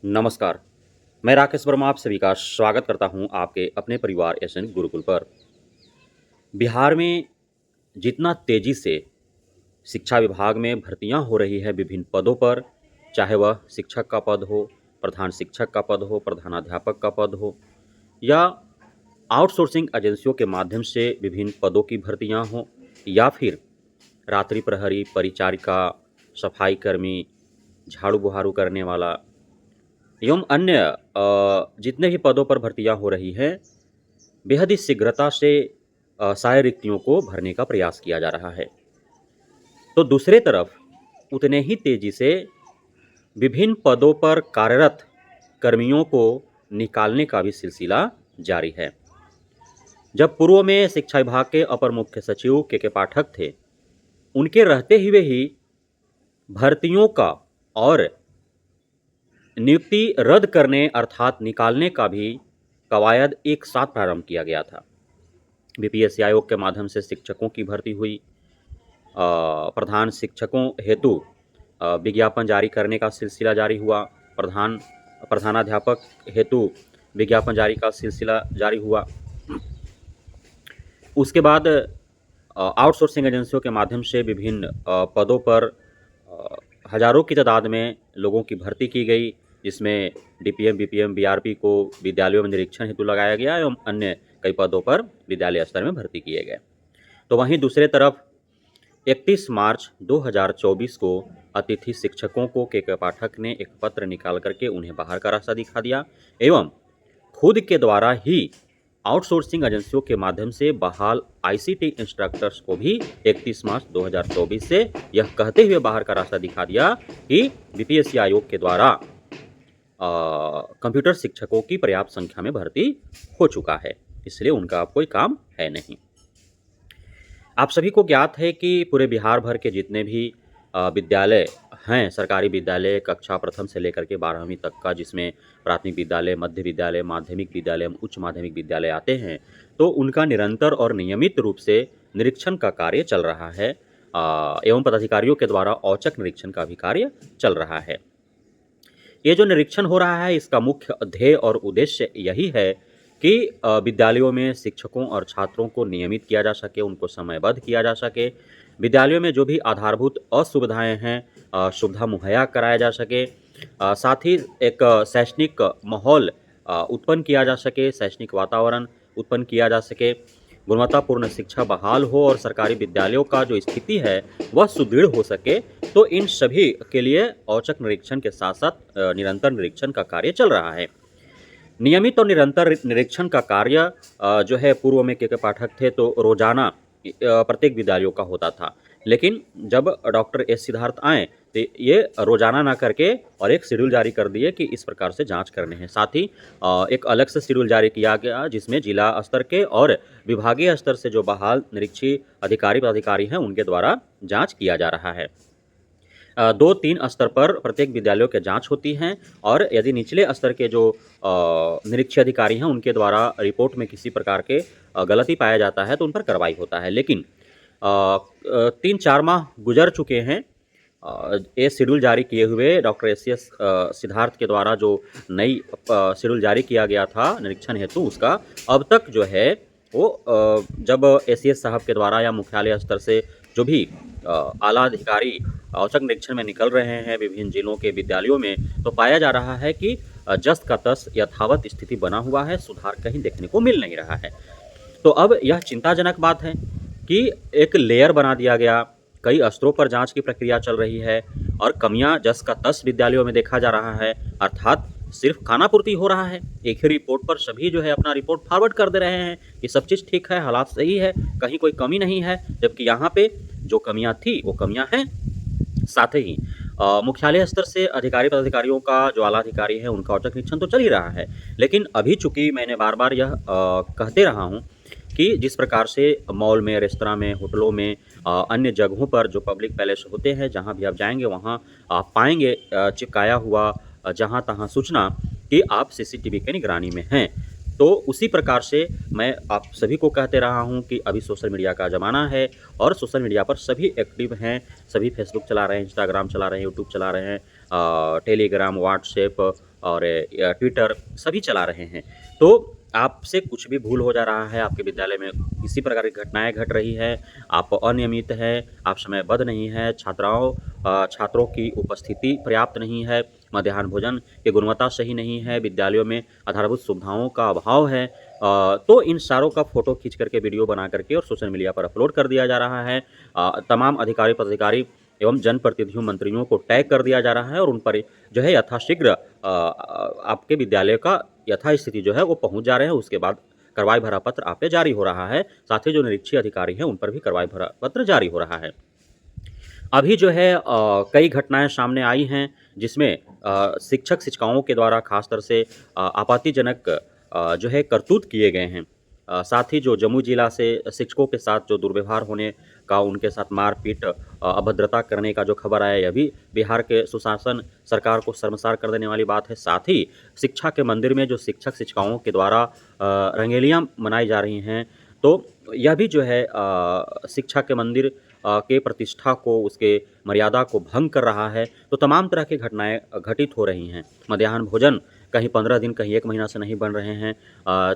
नमस्कार, मैं राकेश वर्मा आप सभी का स्वागत करता हूं आपके अपने परिवार एसएन गुरुकुल पर। बिहार में जितना तेज़ी से शिक्षा विभाग में भर्तियां हो रही है विभिन्न पदों पर, चाहे वह शिक्षक का पद हो, प्रधान शिक्षक का पद हो, प्रधानाध्यापक का पद हो या आउटसोर्सिंग एजेंसियों के माध्यम से विभिन्न पदों की भर्तियां हों या फिर रात्रि प्रहरी, परिचारिका, सफाई कर्मी, झाड़ू-बुहारू करने वाला एवं अन्य जितने भी पदों पर भर्तियां हो रही हैं, बेहद ही शीघ्रता से सारी रिक्तियों को भरने का प्रयास किया जा रहा है। तो दूसरे तरफ उतने ही तेजी से विभिन्न पदों पर कार्यरत कर्मियों को निकालने का भी सिलसिला जारी है। जब पूर्व में शिक्षा विभाग के अपर मुख्य सचिव के पाठक थे, उनके रहते हुए ही भर्तियों का और नियुक्ति रद्द करने अर्थात निकालने का भी कवायद एक साथ प्रारंभ किया गया था। बीपीएससी आयोग के माध्यम से शिक्षकों की भर्ती हुई। प्रधान शिक्षकों हेतु विज्ञापन जारी करने का सिलसिला जारी हुआ। प्रधानाध्यापक हेतु विज्ञापन जारी का सिलसिला जारी हुआ। उसके बाद आउटसोर्सिंग एजेंसियों के माध्यम से विभिन्न पदों पर हजारों की तादाद में लोगों की भर्ती की गई, जिसमें डीपीएम, बीपीएम, बीआरपी को विद्यालयों में निरीक्षण हेतु लगाया गया एवं अन्य कई पदों पर विद्यालय स्तर में भर्ती किए गए। तो वहीं दूसरे तरफ 31 मार्च 2024 को अतिथि शिक्षकों को के पाठक ने एक पत्र निकाल करके उन्हें बाहर का रास्ता दिखा दिया एवं खुद के द्वारा ही आउटसोर्सिंग एजेंसियों के माध्यम से बहाल आईसीटी इंस्ट्रक्टर्स को भी 31 मार्च 2024 से यह कहते हुए बाहर का रास्ता दिखा दिया कि बीपीएससी आयोग के द्वारा कंप्यूटर शिक्षकों की पर्याप्त संख्या में भर्ती हो चुका है, इसलिए उनका अब कोई काम है नहीं। आप सभी को ज्ञात है कि पूरे बिहार भर के जितने भी विद्यालय हैं, सरकारी विद्यालय कक्षा प्रथम से लेकर के 12वीं तक का, जिसमें प्राथमिक विद्यालय, मध्य विद्यालय, माध्यमिक विद्यालय, उच्च माध्यमिक विद्यालय आते हैं, तो उनका निरंतर और नियमित रूप से निरीक्षण का कार्य चल रहा है एवं पदाधिकारियों के द्वारा औचक निरीक्षण का भी कार्य चल रहा है। ये जो निरीक्षण हो रहा है, इसका मुख्य ध्येय और उद्देश्य यही है कि विद्यालयों में शिक्षकों और छात्रों को नियमित किया जा सके, उनको समयबद्ध किया जा सके, विद्यालयों में जो भी आधारभूत असुविधाएं हैं सुविधा मुहैया कराया जा सके, साथ ही एक शैक्षणिक माहौल उत्पन्न किया जा सके, शैक्षणिक वातावरण उत्पन्न किया जा सके, गुणवत्तापूर्ण शिक्षा बहाल हो और सरकारी विद्यालयों का जो स्थिति है वह सुदृढ़ हो सके। तो इन सभी के लिए औचक निरीक्षण के साथ साथ निरंतर निरीक्षण का कार्य चल रहा है। नियमित और निरंतर निरीक्षण का कार्य जो है पूर्व में के पाठक थे तो रोजाना प्रत्येक विद्यालयों का होता था, लेकिन जब डॉक्टर एस सिद्धार्थ आए तो ये रोजाना ना करके और एक शेड्यूल जारी कर दिए कि इस प्रकार से जांच करने हैं। साथ ही एक अलग से शेड्यूल जारी किया गया जिसमें जिला स्तर के और विभागीय स्तर से जो बहाल निरीक्षी अधिकारी पदाधिकारी हैं उनके द्वारा जांच किया जा रहा है। 2-3 स्तर पर प्रत्येक विद्यालयों की जांच होती हैं और यदि निचले स्तर के जो निरीक्षी अधिकारी हैं उनके द्वारा रिपोर्ट में किसी प्रकार के गलती पाया जाता है तो उन पर कार्रवाई होता है। लेकिन 3-4 माह गुजर चुके हैं ये शेड्यूल जारी किए हुए डॉक्टर एस सिद्धार्थ के द्वारा जो नई शेड्यूल जारी किया गया था निरीक्षण हेतु, उसका अब तक जो है वो जब एसीएस साहब के द्वारा या मुख्यालय स्तर से जो भी आला अधिकारी औचक निरीक्षण में निकल रहे हैं विभिन्न जिलों के विद्यालयों में, तो पाया जा रहा है कि जस का तस यथावत स्थिति बना हुआ है, सुधार कहीं देखने को मिल नहीं रहा है। तो अब यह चिंताजनक बात है कि एक लेयर बना दिया गया, कई स्तरों पर जांच की प्रक्रिया चल रही है और कमियां जस का तस विद्यालयों में देखा जा रहा है, अर्थात सिर्फ खानापूर्ति हो रहा है। एक ही रिपोर्ट पर सभी जो है अपना रिपोर्ट फॉरवर्ड कर दे रहे हैं कि सब चीज़ ठीक है, हालात सही है, कहीं कोई कमी नहीं है, जबकि यहाँ पे जो कमियाँ थी वो कमियाँ हैं। साथ ही मुख्यालय स्तर से अधिकारी पदाधिकारियों का जो आला अधिकारी है उनका औचक निरीक्षण तो चल ही रहा है, लेकिन अभी चूंकि मैंने बार बार यह कहते रहा हूँ कि जिस प्रकार से मॉल में, रेस्तरां में, होटलों में, अन्य जगहों पर जो पब्लिक पैलेस होते हैं, जहाँ भी आप जाएंगे वहाँ आप पाएंगे चिपकाया हुआ जहाँ तहाँ सूचना कि आप सीसीटीवी के निगरानी में हैं। तो उसी प्रकार से मैं आप सभी को कहते रहा हूं कि अभी सोशल मीडिया का ज़माना है और सोशल मीडिया पर सभी एक्टिव हैं, सभी फेसबुक चला रहे हैं, इंस्टाग्राम चला रहे हैं, यूट्यूब चला रहे हैं, टेलीग्राम, व्हाट्सएप और ट्विटर सभी चला रहे हैं। तो आपसे कुछ भी भूल हो जा रहा है, आपके विद्यालय में किसी प्रकार की घटनाएँ घट रही है, आप अनियमित हैं, आप समयबद्ध नहीं हैं, छात्रों की उपस्थिति पर्याप्त नहीं है, मध्याह्न भोजन की गुणवत्ता सही नहीं है, विद्यालयों में आधारभूत सुविधाओं का अभाव है, तो इन सारों का फ़ोटो खींच करके, वीडियो बना करके और सोशल मीडिया पर अपलोड कर दिया जा रहा है। तमाम अधिकारी, पदाधिकारी एवं जनप्रतिनिधियों, मंत्रियों को टैग कर दिया जा रहा है और उन पर जो है यथाशीघ्र आपके विद्यालय का यथास्थिति जो है वो पहुँच जा रहे हैं। उसके बाद कार्रवाई भरा पत्र आप पे जारी हो रहा है। साथ ही जो निरीक्षीय अधिकारी हैं, उन पर भी कार्रवाई भरा पत्र जारी हो रहा है। अभी जो है कई घटनाएँ सामने आई हैं, जिसमें शिक्षक-शिक्षिकाओं के द्वारा ख़ासतौर से आपत्तिजनक जो है करतूत किए गए हैं। साथ ही जो जम्मू जिला से शिक्षकों के साथ जो दुर्व्यवहार होने का, उनके साथ मारपीट, अभद्रता करने का जो खबर आया, यह भी बिहार के सुशासन सरकार को शर्मसार कर देने वाली बात है। साथ ही शिक्षा के मंदिर में जो शिक्षक-शिक्षिकाओं के द्वारा रंगेलियाँ मनाई जा रही हैं, तो यह भी जो है शिक्षा के मंदिर के प्रतिष्ठा को, उसके मर्यादा को भंग कर रहा है। तो तमाम तरह की घटनाएँ घटित हो रही हैं। मध्याह्न भोजन कहीं 15 दिन, कहीं 1 महीना से नहीं बन रहे हैं।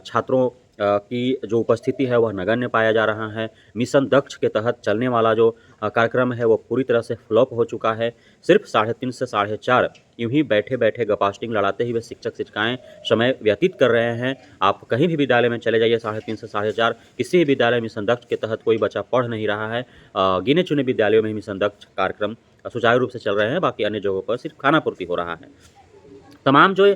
छात्रों की जो उपस्थिति है वह नगण्य पाया जा रहा है। मिशन दक्ष के तहत चलने वाला जो कार्यक्रम है वो पूरी तरह से फ्लॉप हो चुका है। सिर्फ 3:30 से 4:30 यूँ ही बैठे-बैठे गपास्टिंग लड़ाते हुए शिक्षक-शिक्षिकाएँ समय व्यतीत कर रहे हैं। आप कहीं भी विद्यालय में चले जाइए, 3:30 से 4:30 किसी भी विद्यालय मिशन दक्ष के तहत कोई बच्चा पढ़ नहीं रहा है। गिने-चुने विद्यालयों में ही मिशन दक्ष कार्यक्रम सुचारू रूप से चल रहे हैं, बाकी अन्य जगहों पर सिर्फ खानापूर्ति हो रहा है। तमाम जो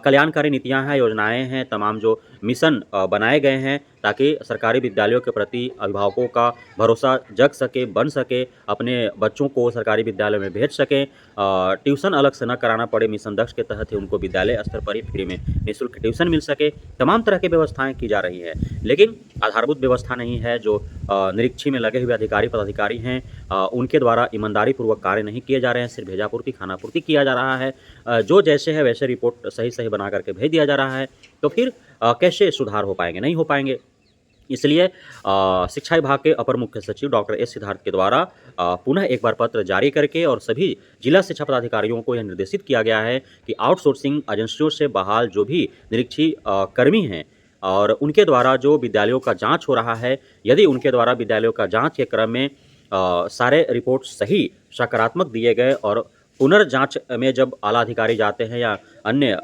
कल्याणकारी नीतियाँ हैं, योजनाएँ हैं, तमाम जो मिशन बनाए गए हैं, ताकि सरकारी विद्यालयों के प्रति अभिभावकों का भरोसा जग सके, बन सके, अपने बच्चों को सरकारी विद्यालय में भेज सकें। ट्यूशन अलग से न कराना पड़े, मिशन दक्ष के तहत ही उनको विद्यालय स्तर पर ही फ्री में निःशुल्क ट्यूशन मिल सके। तमाम तरह की व्यवस्थाएँ की जा रही हैं, लेकिन आधारभूत व्यवस्था नहीं है। जो निरीक्षी में लगे हुए अधिकारी, पदाधिकारी हैं, उनके द्वारा ईमानदारीपूर्वक कार्य नहीं किए जा रहे हैं, सिर्फ भेजापूर्ति, खानापूर्ति किया जा रहा है। जो जैसे है वैसे रिपोर्ट सही-सही बना करके भेज दिया जा रहा है, तो फिर कैसे सुधार हो पाएँगे? नहीं हो पाएँगे। इसलिए शिक्षा विभाग के अपर मुख्य सचिव डॉक्टर एस सिद्धार्थ के द्वारा पुनः एक बार पत्र जारी करके और सभी जिला शिक्षा पदाधिकारियों को यह निर्देशित किया गया है कि आउटसोर्सिंग एजेंसियों से बहाल जो भी निरीक्षी कर्मी हैं और उनके द्वारा जो विद्यालयों का जाँच हो रहा है, यदि उनके द्वारा विद्यालयों का जाँच के क्रम में सारे रिपोर्ट सही, सकारात्मक दिए गए और पुनर्जाँच में जब आला अधिकारी जाते हैं या अन्य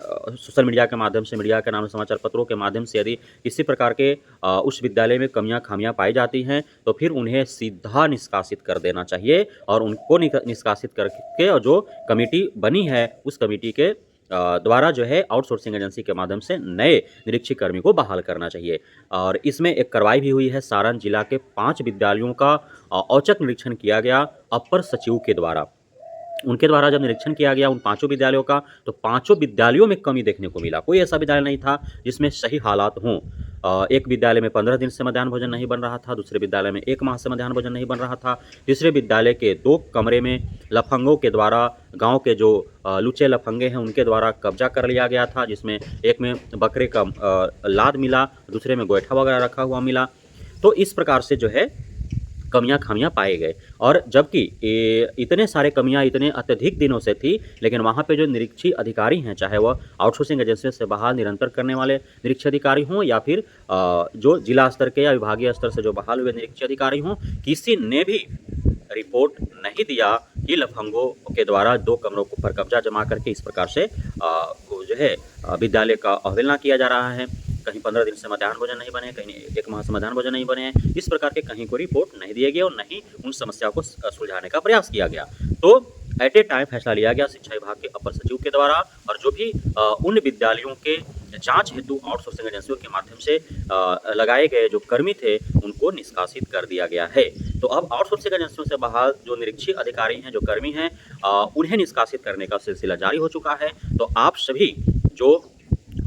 सोशल मीडिया के माध्यम से, मीडिया के नाम समाचार पत्रों के माध्यम से यदि किसी प्रकार के उस विद्यालय में कमियां खामियां पाई जाती हैं, तो फिर उन्हें सीधा निष्कासित कर देना चाहिए और उनको निष्कासित करके और जो कमेटी बनी है उस कमेटी के द्वारा जो है आउटसोर्सिंग एजेंसी के माध्यम से नए निरीक्षी कर्मी को बहाल करना चाहिए। और इसमें एक कार्रवाई भी हुई है। सारण जिला के 5 विद्यालयों का औचक निरीक्षण किया गया अपर सचिव के द्वारा। उनके द्वारा जब निरीक्षण किया गया उन 5 विद्यालयों का, तो 5 विद्यालयों में कमी देखने को मिला। कोई ऐसा विद्यालय नहीं था जिसमें सही हालात हों। एक विद्यालय में 15 दिन से मध्याह्न भोजन नहीं बन रहा था, दूसरे विद्यालय में 1 माह से मध्याह्न भोजन नहीं बन रहा था, तीसरे विद्यालय के 2 कमरे में लफंगों के द्वारा, गांव के जो लुच्चे लफंगे हैं उनके द्वारा कब्जा कर लिया गया था, जिसमें एक में बकरे का लाद मिला, दूसरे में गोईठा वगैरह रखा हुआ मिला। तो इस प्रकार से जो है कमियां खामियां पाए गए। और जबकि इतने सारे कमियां इतने अत्यधिक दिनों से थी, लेकिन वहाँ पे जो निरीक्षी अधिकारी हैं, चाहे वह आउटसोर्सिंग एजेंसी से बहाल निरंतर करने वाले निरीक्षी अधिकारी हों या फिर जो जिला स्तर के या विभागीय स्तर से जो बहाल हुए निरीक्षी अधिकारी हों, किसी ने भी रिपोर्ट नहीं दिया कि लफंगों के द्वारा 2 कमरों पर कब्जा जमा करके इस प्रकार से जो है विद्यालय का अवहेलना किया जा रहा है। कहीं 15 दिन से मध्याह्न भोजन नहीं बने, कहीं 1 माह से मध्याह्न भोजन नहीं बने, इस प्रकार के कहीं कोई रिपोर्ट नहीं दिए गए और नहीं उन समस्या को सुलझाने का प्रयास किया गया। तो एट ए टाइम फैसला लिया गया शिक्षा विभाग के अपर सचिव के द्वारा और जो भी उन विद्यालयों के जांच हेतु आउटसोर्सिंग एजेंसियों के माध्यम से लगाए गए जो कर्मी थे उनको निष्कासित कर दिया गया है। तो अब आउटसोर्सिंग एजेंसियों से बहाल जो निरीक्षी अधिकारी हैं, जो कर्मी हैं, उन्हें निष्कासित करने का सिलसिला जारी हो चुका है। तो आप सभी जो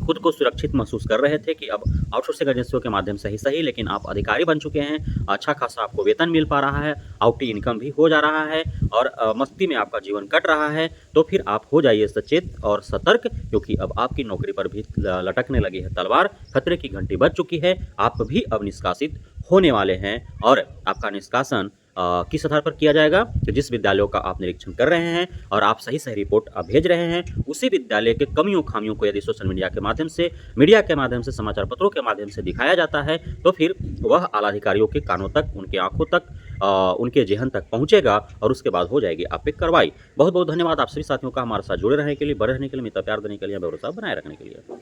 खुद को सुरक्षित महसूस कर रहे थे कि अब आउटसोर्सिंग एजेंसियों के माध्यम से ही सही, लेकिन आप अधिकारी बन चुके हैं, अच्छा खासा आपको वेतन मिल पा रहा है, आउटी इनकम भी हो जा रहा है और मस्ती में आपका जीवन कट रहा है, तो फिर आप हो जाइए सचेत और सतर्क, क्योंकि अब आपकी नौकरी पर भी लटकने लगी है तलवार, खतरे की घंटी बज चुकी है। आप भी अब निष्कासित होने वाले हैं और आपका निष्कासन किस आधार पर किया जाएगा? कि जिस विद्यालयों का आप निरीक्षण कर रहे हैं और आप सही रिपोर्ट भेज रहे हैं, उसी विद्यालय के कमियों-खामियों को यदि सोशल मीडिया के माध्यम से, मीडिया के माध्यम से, समाचार पत्रों के माध्यम से दिखाया जाता है, तो फिर वह आलाधिकारियों के कानों तक, उनकी आँखों तक, उनके ज़हन तक पहुँचेगा और उसके बाद हो जाएगी आप पे कार्रवाई। बहुत-बहुत धन्यवाद आप सभी साथियों का हमारे साथ जुड़े रहने के लिए, बने रहने के लिए, मित्रता प्यार देने के लिए, भरोसा बनाए रखने के लिए।